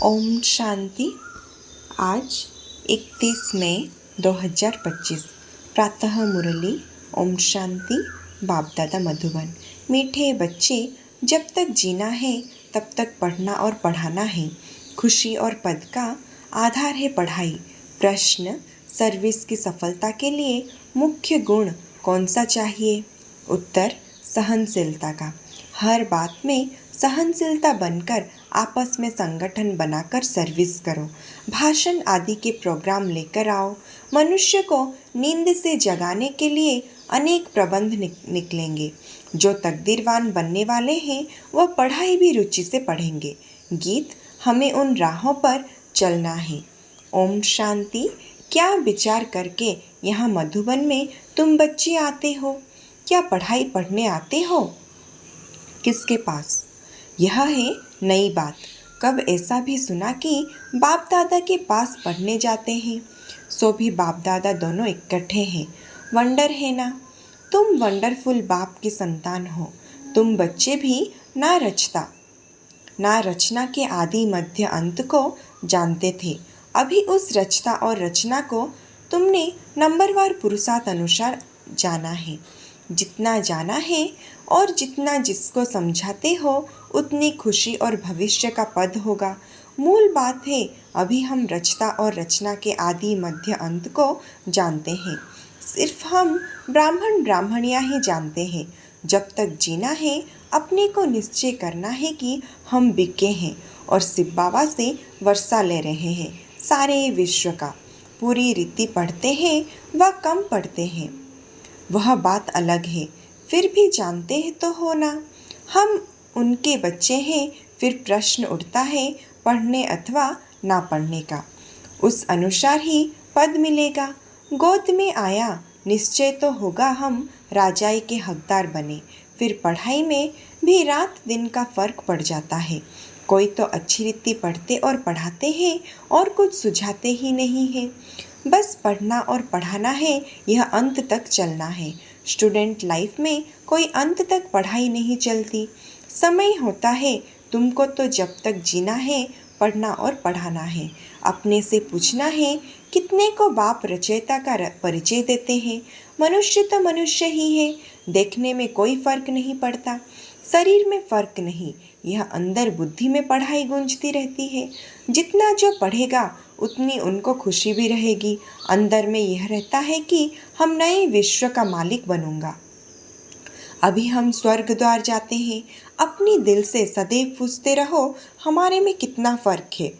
ओम शांति। आज 31 मई 2025 प्रातः मुरली। ओम शांति। बाप दादा मधुबन। मीठे बच्चे, जब तक जीना है तब तक पढ़ना और पढ़ाना है। खुशी और पद का आधार है पढ़ाई। प्रश्न, सर्विस की सफलता के लिए मुख्य गुण कौन सा चाहिए? उत्तर, सहनशीलता का। हर बात में सहनशीलता बनकर आपस में संगठन बनाकर सर्विस करो। भाषण आदि के प्रोग्राम लेकर आओ। मनुष्य को नींद से जगाने के लिए अनेक प्रबंध निकलेंगे। जो तकदीरवान बनने वाले हैं वह पढ़ाई भी रुचि से पढ़ेंगे। गीत, हमें उन राहों पर चलना है। ओम शांति। क्या विचार करके यहाँ मधुबन में तुम बच्चे आते हो? क्या पढ़ाई पढ़ने आते हो? किसके पास? यह है नई बात। कब ऐसा भी सुना कि बाप दादा के पास पढ़ने जाते हैं? सो भी बाप दादा दोनों इकट्ठे हैं। वंडर है ना? तुम वंडरफुल बाप की संतान हो। तुम बच्चे भी ना रचना के आदि मध्य अंत को जानते थे। अभी उस रचता और रचना को तुमने नंबरवार पुरुषार्थ अनुसार जाना है। जितना जाना है और जितना जिसको समझाते हो उतनी खुशी और भविष्य का पद होगा। मूल बात है, अभी हम रचता और रचना के आदि मध्य अंत को जानते हैं। सिर्फ हम ब्राह्मणियाँ ही जानते हैं। जब तक जीना है अपने को निश्चय करना है कि हम बिके हैं और शिव बाबा से वर्षा ले रहे हैं सारे विश्व का। पूरी रीति पढ़ते हैं व कम पढ़ते हैं, वह बात अलग है। फिर भी जानते हैं तो हो ना, हम उनके बच्चे हैं। फिर प्रश्न उठता है पढ़ने अथवा ना पढ़ने का। उस अनुसार ही पद मिलेगा। गोद में आया निश्चय तो होगा हम राजाई के हकदार बने। फिर पढ़ाई में भी रात दिन का फर्क पड़ जाता है। कोई तो अच्छी रीति पढ़ते और पढ़ाते हैं और कुछ सुझाते ही नहीं है। बस पढ़ना और पढ़ाना है, यह अंत तक चलना है। स्टूडेंट लाइफ में कोई अंत तक पढ़ाई नहीं चलती। समय होता है तुमको तो जब तक जीना है पढ़ना और पढ़ाना है। अपने से पूछना है कितने को बाप रचयिता का परिचय देते हैं। मनुष्य तो मनुष्य ही है, देखने में कोई फर्क नहीं पड़ता। शरीर में फर्क नहीं, यह अंदर बुद्धि में पढ़ाई गूंजती रहती है। जितना जो पढ़ेगा उतनी उनको खुशी भी रहेगी। अंदर में यह रहता है कि हम नए विश्व का मालिक बनूंगा। अभी हम स्वर्ग द्वार जाते हैं। अपनी दिल से सदैव पूछते रहो हमारे में कितना फर्क है।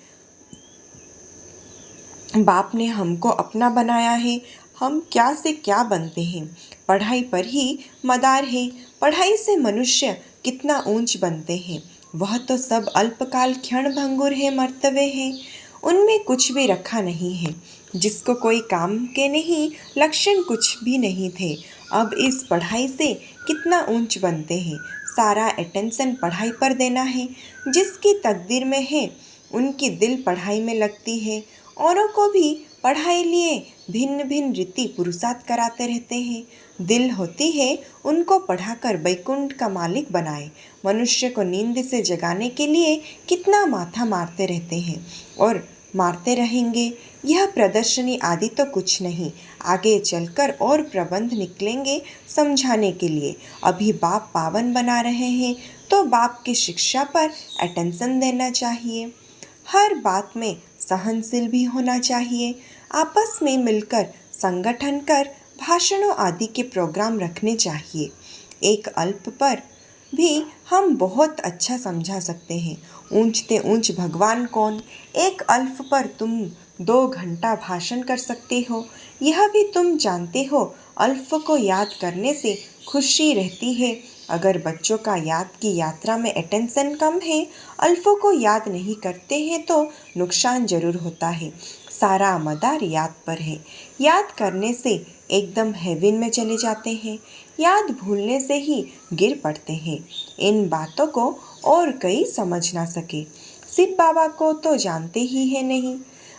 बाप ने हमको अपना बनाया है, हम क्या से क्या बनते हैं। पढ़ाई पर ही मदार है। पढ़ाई से मनुष्य कितना ऊंच बनते हैं। वह तो सब अल्पकाल क्षण भंगुर है, मर्तव्य है, उनमें कुछ भी रखा नहीं है। जिसको कोई काम के नहीं, लक्षण कुछ भी नहीं थे, अब इस पढ़ाई से कितना ऊंच बनते हैं। सारा अटेंशन पढ़ाई पर देना है। जिसकी तकदीर में है उनकी दिल पढ़ाई में लगती है। औरों को भी पढ़ाई लिए भिन्न भिन्न रीति पुरुषार्थ कराते रहते हैं। दिल होती है उनको पढ़ाकर बैकुंठ का मालिक बनाए। मनुष्य को नींद से जगाने के लिए कितना माथा मारते रहते हैं और मारते रहेंगे। यह प्रदर्शनी आदि तो कुछ नहीं, आगे चलकर और प्रबंध निकलेंगे समझाने के लिए। अभी बाप पावन बना रहे हैं तो बाप की शिक्षा पर अटेंशन देना चाहिए। हर बात में सहनशील भी होना चाहिए। आपस में मिलकर संगठन कर भाषणों आदि के प्रोग्राम रखने चाहिए। एक अल्प पर भी हम बहुत अच्छा समझा सकते हैं। ऊंचते ऊंच भगवान कौन? एक अल्प पर तुम 2 घंटा भाषण कर सकते हो। यह भी तुम जानते हो, अल्प को याद करने से खुशी रहती है। अगर बच्चों का याद की यात्रा में अटेंशन कम है, अल्फों को याद नहीं करते हैं तो नुकसान जरूर होता है। सारा मदार याद पर है। याद करने से एकदम हेवन में चले जाते हैं, याद भूलने से ही गिर पड़ते हैं। इन बातों को और कई समझ ना सके। शिव बाबा को तो जानते ही है नहीं।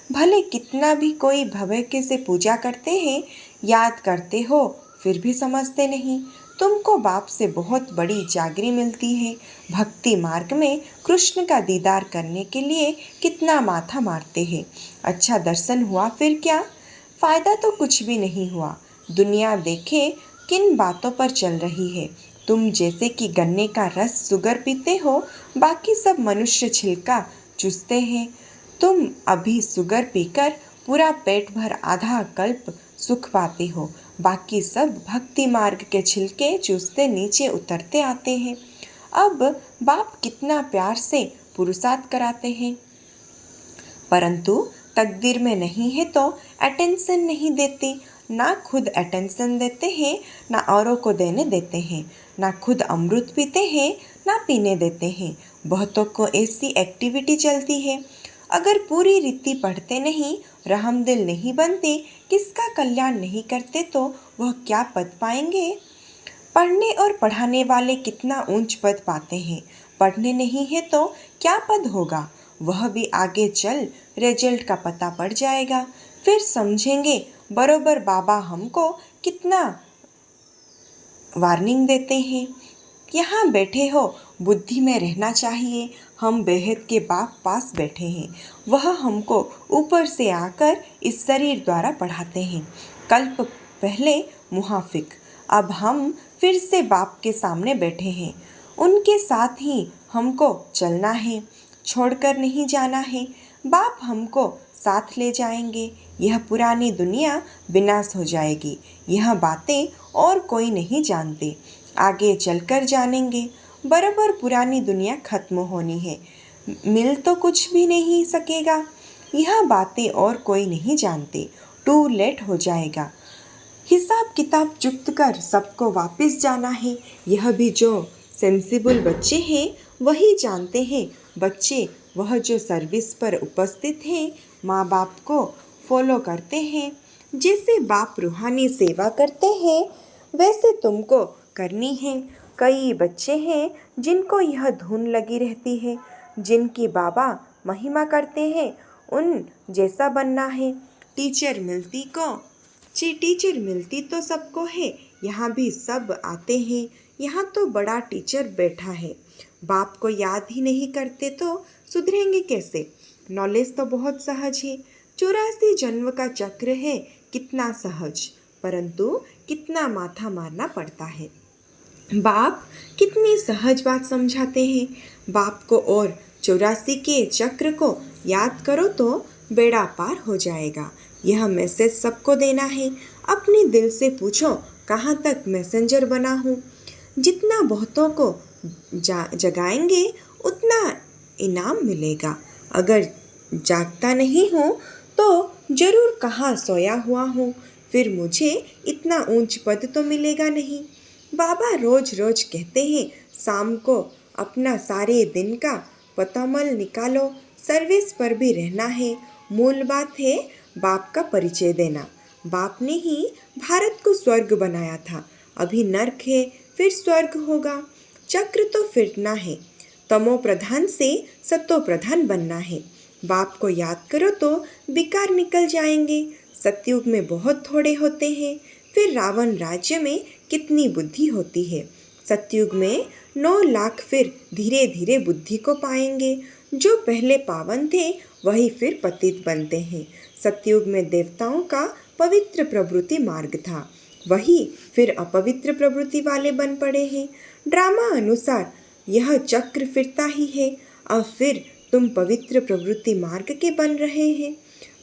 भले कितना भी कोई भव्य से पूजा करते हैं, याद करते हो फिर भी समझते नहीं, तुमको बाप से बहुत बड़ी जागरी मिलती है। भक्ति मार्ग में कृष्ण का दीदार करने के लिए कितना माथा मारते हैं। अच्छा दर्शन हुआ फिर क्या? फायदा तो कुछ भी नहीं हुआ। दुनिया देखे किन बातों पर चल रही है। तुम जैसे कि गन्ने का रस शुगर पीते हो, बाकी सब मनुष्य छिलका चूसते हैं। तुम अभी शुगर पीकर पूरा पेट भर आधा कल्प सुख पाते हो, बाकी सब भक्ति मार्ग के छिलके चूसते नीचे उतरते आते हैं। अब बाप कितना प्यार से पुरुषार्थ कराते हैं, परंतु तकदीर में नहीं है तो अटेंशन नहीं देते। ना खुद अटेंशन देते हैं, ना औरों को देने देते हैं। ना खुद अमृत पीते हैं, ना पीने देते हैं। बहुतों को ऐसी एक्टिविटी चलती है। अगर पूरी रीति पढ़ते नहीं, रहमदिल नहीं बनते, किसका कल्याण नहीं करते तो वह क्या पद पाएंगे? पढ़ने और पढ़ाने वाले कितना ऊंच पद पाते हैं। पढ़ने नहीं है तो क्या पद होगा? वह भी आगे चल रिजल्ट का पता पड़ जाएगा, फिर समझेंगे बरोबर बाबा हमको कितना वार्निंग देते हैं। यहाँ बैठे हो, बुद्धि में रहना चाहिए। हम बेहद के बाप पास बैठे हैं, वह हमको ऊपर से आकर इस शरीर द्वारा पढ़ाते हैं। कल्प पहले मुहाफिक, अब हम फिर से बाप के सामने बैठे हैं। उनके साथ ही हमको चलना है, छोड़कर नहीं जाना है। बाप हमको साथ ले जाएंगे। यह पुरानी दुनिया विनाश हो जाएगी। यह बातें और कोई नहीं जानते, आगे चलकर जानेंगे। बराबर पुरानी दुनिया खत्म होनी है, मिल तो कुछ भी नहीं सकेगा। यह बातें और कोई नहीं जानते, टू लेट हो जाएगा। हिसाब किताब चुक्त कर सबको वापस जाना है। यह भी जो सेंसिबल बच्चे हैं वही जानते हैं। बच्चे वह जो सर्विस पर उपस्थित हैं, माँ बाप को फॉलो करते हैं। जैसे बाप रूहानी सेवा करते हैं वैसे तुमको करनी है। कई बच्चे हैं जिनको यह धुन लगी रहती है, जिनकी बाबा महिमा करते हैं, उन जैसा बनना है। टीचर मिलती तो सबको है। यहाँ भी सब आते हैं। यहाँ तो बड़ा टीचर बैठा है। बाप को याद ही नहीं करते तो सुधरेंगे कैसे? नॉलेज तो बहुत सहज है। 84 जन्म का चक्र है, कितना सहज, परंतु कितना माथा मारना पड़ता है। बाप कितनी सहज बात समझाते हैं। बाप को और 84 के चक्र को याद करो तो बेड़ा पार हो जाएगा। यह मैसेज सबको देना है। अपने दिल से पूछो कहाँ तक मैसेंजर बना हूँ। जितना बहुतों को जगाएंगे उतना इनाम मिलेगा। अगर जागता नहीं हूँ तो जरूर कहाँ सोया हुआ हूँ, फिर मुझे इतना ऊंच पद तो मिलेगा नहीं। बाबा रोज रोज कहते हैं शाम को अपना सारे दिन का पतामल निकालो, सर्विस पर भी रहना है। मूल बात है बाप का परिचय देना। बाप ने ही भारत को स्वर्ग बनाया था। अभी नर्क है, फिर स्वर्ग होगा। चक्र तो फिरना है। तमो प्रधान से सतो प्रधान बनना है। बाप को याद करो तो विकार निकल जाएंगे। सतयुग में बहुत थोड़े होते हैं, फिर रावण राज्य में कितनी बुद्धि होती है। सतयुग में 9 लाख फिर धीरे धीरे बुद्धि को पाएंगे। जो पहले पावन थे वही फिर पतित बनते हैं। सतयुग में देवताओं का पवित्र प्रवृत्ति मार्ग था, वही फिर अपवित्र प्रवृत्ति वाले बन पड़े हैं। ड्रामा अनुसार यह चक्र फिरता ही है। अब फिर तुम पवित्र प्रवृत्ति मार्ग के बन रहे हैं।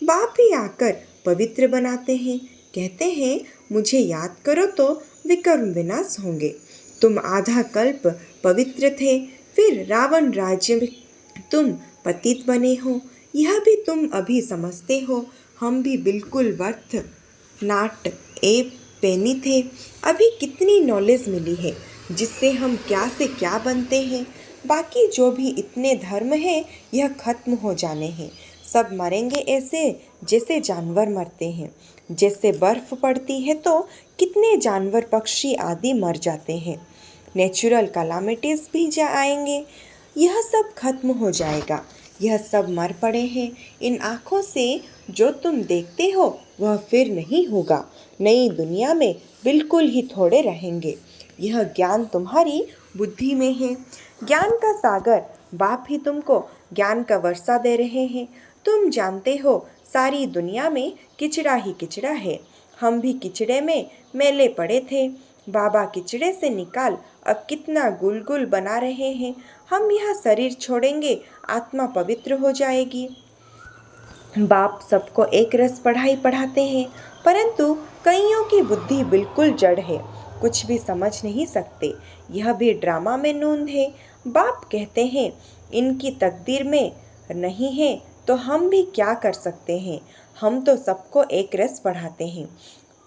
बाप ही आकर पवित्र बनाते हैं, कहते हैं मुझे याद करो तो विकर्म विनाश होंगे। तुम आधा कल्प पवित्र थे, फिर रावण राज्य में तुम पतित बने हो। यह भी तुम अभी समझते हो। हम भी बिल्कुल वर्थ नॉट ए पेनी थे। अभी कितनी नॉलेज मिली है जिससे हम क्या से क्या बनते हैं। बाकी जो भी इतने धर्म हैं यह खत्म हो जाने हैं। सब मरेंगे ऐसे जैसे जानवर मरते हैं। जैसे बर्फ़ पड़ती है तो कितने जानवर पक्षी आदि मर जाते हैं। नेचुरल कैलामिटीज़ भी आएंगे। यह सब खत्म हो जाएगा। यह सब मर पड़े हैं। इन आँखों से जो तुम देखते हो वह फिर नहीं होगा। नई दुनिया में बिल्कुल ही थोड़े रहेंगे। यह ज्ञान तुम्हारी बुद्धि में है। ज्ञान का सागर बाप ही तुमको ज्ञान का वर्षा दे रहे हैं। तुम जानते हो सारी दुनिया में किचड़ा ही किचड़ा है। हम भी किचड़े में मैले पड़े थे। बाबा किचड़े से निकाल अब कितना गुलगुल बना रहे हैं। हम यह शरीर छोड़ेंगे, आत्मा पवित्र हो जाएगी। बाप सबको एक रस पढ़ाई पढ़ाते हैं, परंतु कईयों की बुद्धि बिल्कुल जड़ है, कुछ भी समझ नहीं सकते। यह भी ड्रामा में नूंद है। बाप कहते हैं इनकी तकदीर में नहीं है तो हम भी क्या कर सकते हैं। हम तो सबको एक रस पढ़ाते हैं,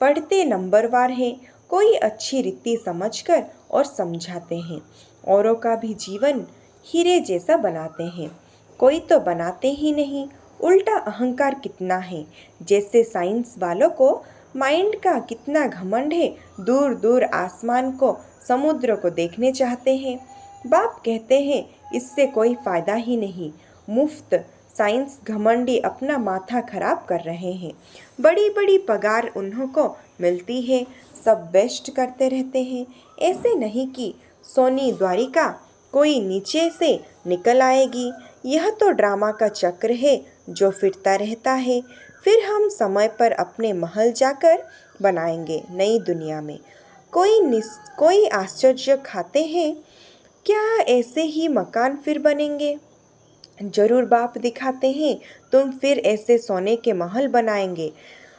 पढ़ते नंबरवार हैं। कोई अच्छी रीति समझकर और समझाते हैं। औरों का भी जीवन हीरे जैसा बनाते हैं। कोई तो बनाते ही नहीं। उल्टा अहंकार कितना है। जैसे साइंस वालों को माइंड का कितना घमंड है। दूर दूर आसमान को, समुद्र को देखने चाहते हैं। बाप कहते हैं इससे कोई फायदा ही नहीं। मुफ्त साइंस घमंडी अपना माथा खराब कर रहे हैं। बड़ी बड़ी पगार उन्हों को मिलती है, सब बेस्ट करते रहते हैं। ऐसे नहीं कि सोनी द्वारिका कोई नीचे से निकल आएगी। यह तो ड्रामा का चक्र है जो फिरता रहता है। फिर हम समय पर अपने महल जाकर बनाएंगे नई दुनिया में। कोई आश्चर्य खाते हैं, क्या ऐसे ही मकान फिर बनेंगे? जरूर बाप दिखाते हैं, तुम फिर ऐसे सोने के महल बनाएंगे।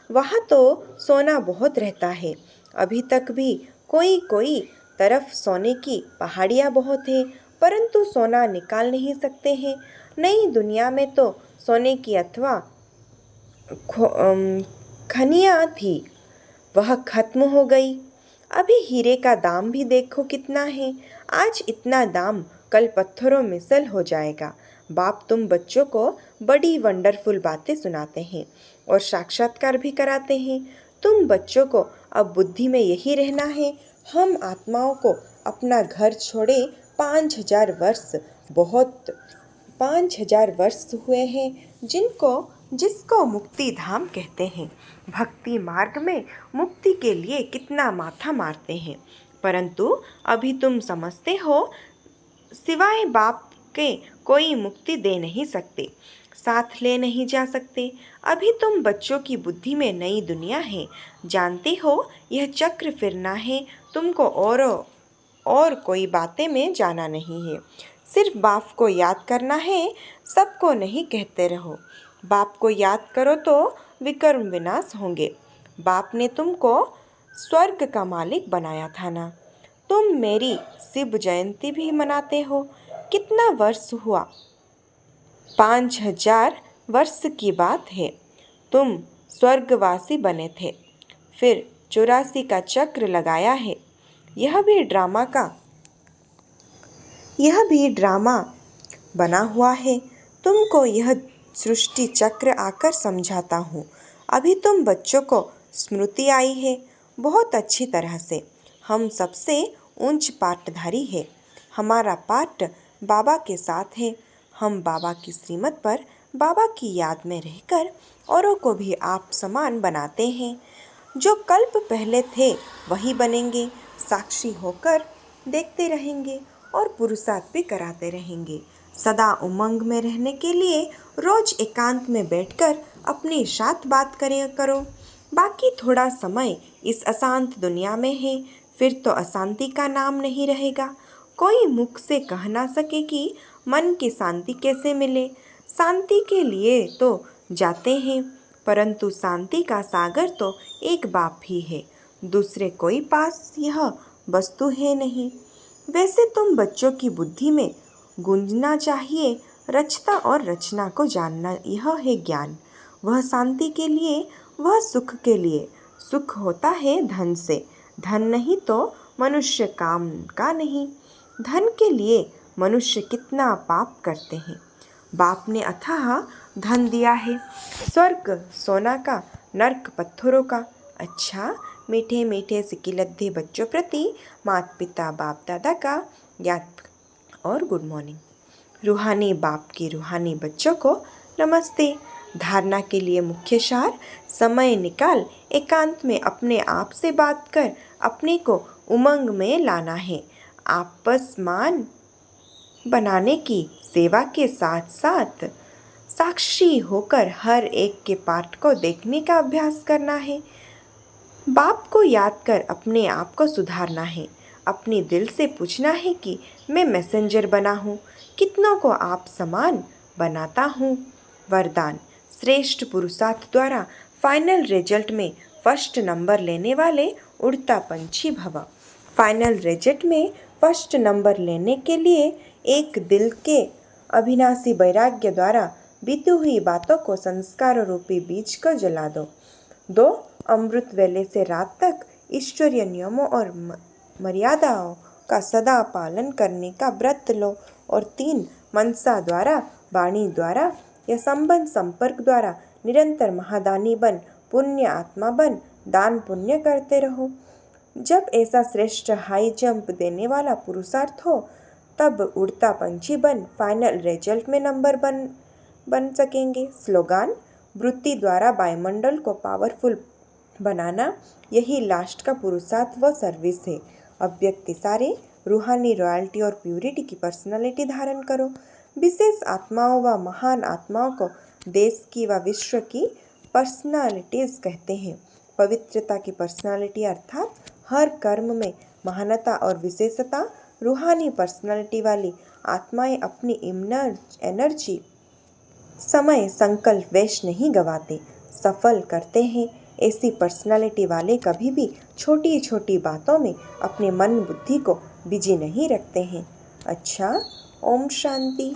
वहाँ तो सोना बहुत रहता है। अभी तक भी कोई कोई तरफ सोने की पहाड़ियाँ बहुत है, परंतु सोना निकाल नहीं सकते हैं। नई दुनिया में तो सोने की अथवा खनियाँ थी, वह खत्म हो गई। अभी हीरे का दाम भी देखो कितना है। आज इतना दाम कल पत्थरों में सल हो जाएगा। बाप तुम बच्चों को बड़ी वंडरफुल बातें सुनाते हैं और साक्षात्कार भी कराते हैं। तुम बच्चों को अब बुद्धि में यही रहना है। हम आत्माओं को अपना घर छोड़े 5000 वर्ष, बहुत 5000 वर्ष हुए हैं, जिसको मुक्ति धाम कहते हैं। भक्ति मार्ग में मुक्ति के लिए कितना माथा मारते हैं, परंतु अभी तुम समझते हो सिवाय बाप के कोई मुक्ति दे नहीं सकते, साथ ले नहीं जा सकते। अभी तुम बच्चों की बुद्धि में नई दुनिया है, जानते हो यह चक्र फिरना है। तुमको और कोई बातें में जाना नहीं है, सिर्फ बाप को याद करना है। सबको नहीं कहते रहो। बाप को याद करो तो विकर्म विनाश होंगे। बाप ने तुमको स्वर्ग का मालिक बनाया था ना। तुम मेरी शिव जयंती भी मनाते हो। कितना वर्ष हुआ? 5000 वर्ष की बात है। तुम स्वर्गवासी बने थे, फिर 84 का चक्र लगाया है। यह भी ड्रामा बना हुआ है। तुमको यह सृष्टि चक्र आकर समझाता हूँ। अभी तुम बच्चों को स्मृति आई है बहुत अच्छी तरह से। हम सबसे ऊंच पाटधारी है। हमारा पाट बाबा के साथ है। हम बाबा की श्रीमत पर बाबा की याद में रहकर औरों को भी आप समान बनाते हैं। जो कल्प पहले थे वही बनेंगे। साक्षी होकर देखते रहेंगे और पुरुषार्थ भी कराते रहेंगे। सदा उमंग में रहने के लिए रोज एकांत में बैठकर अपने साथ बात करो। बाकी थोड़ा समय इस अशांत दुनिया में है, फिर तो अशांति का नाम नहीं रहेगा। कोई मुख से कह ना सके कि मन की शांति कैसे मिले। शांति के लिए तो जाते हैं, परंतु शांति का सागर तो एक बाप ही है, दूसरे कोई पास यह वस्तु है नहीं। वैसे तुम बच्चों की बुद्धि में गूंजना चाहिए रचता और रचना को जानना। यह है ज्ञान। वह शांति के लिए, वह सुख के लिए। सुख होता है धन से, धन नहीं तो मनुष्य काम का नहीं। धन के लिए मनुष्य कितना पाप करते हैं। बाप ने अथाह धन दिया है, स्वर्ग सोना का, नर्क पत्थरों का। अच्छा, मीठे मीठे सिकिलद्दे बच्चों प्रति माता पिता बाप दादा का याद और गुड मॉर्निंग। रूहानी बाप की रूहानी बच्चों को नमस्ते। धारणा के लिए मुख्य सार, समय निकाल एकांत में अपने आप से बात कर अपने को उमंग में लाना है। आपसमान बनाने की सेवा के साथ साथ साक्षी होकर हर एक के पाठ को देखने का अभ्यास करना है। बाप को याद कर अपने आप को सुधारना है। अपने दिल से पूछना है कि मैं मैसेंजर बना हूँ, कितनों को आप समान बनाता हूँ। वरदान, श्रेष्ठ पुरुषार्थ द्वारा फाइनल रिजल्ट में फर्स्ट नंबर लेने वाले उड़ता पंछी भव। फाइनल रिजल्ट में फर्स्ट नंबर लेने के लिए एक दिल के अविनाशी वैराग्य द्वारा बीती हुई बातों को संस्कार रूपी बीज को जला दो। 2. अमृत वेले से रात तक ईश्वरीय नियमों और मर्यादाओं का सदा पालन करने का व्रत लो। और 3. मनसा द्वारा, वाणी द्वारा या संबंध संपर्क द्वारा निरंतर महादानी बन, पुण्य आत्मा बन, दान पुण्य करते रहो। जब ऐसा श्रेष्ठ हाई जंप देने वाला पुरुषार्थ हो तब उड़ता पंछी बन फाइनल रिजल्ट में नंबर बन सकेंगे। स्लोगान, वृत्ति द्वारा वायुमंडल को पावरफुल बनाना, यही लास्ट का पुरुषार्थ व सर्विस है। अव्यक्ति सारे रूहानी रॉयल्टी और प्यूरिटी की पर्सनालिटी धारण करो। विशेष आत्माओं व महान आत्माओं को देश की व विश्व की पर्सनालिटीज कहते हैं। पवित्रता की पर्सनालिटी अर्थात हर कर्म में महानता और विशेषता। रूहानी पर्सनालिटी वाली आत्माएं अपनी एनर्जी, समय, संकल्प वेस्ट नहीं गवाते, सफल करते हैं। ऐसी पर्सनालिटी वाले कभी भी छोटी छोटी बातों में अपने मन बुद्धि को बिजी नहीं रखते हैं। अच्छा, ओम शांति।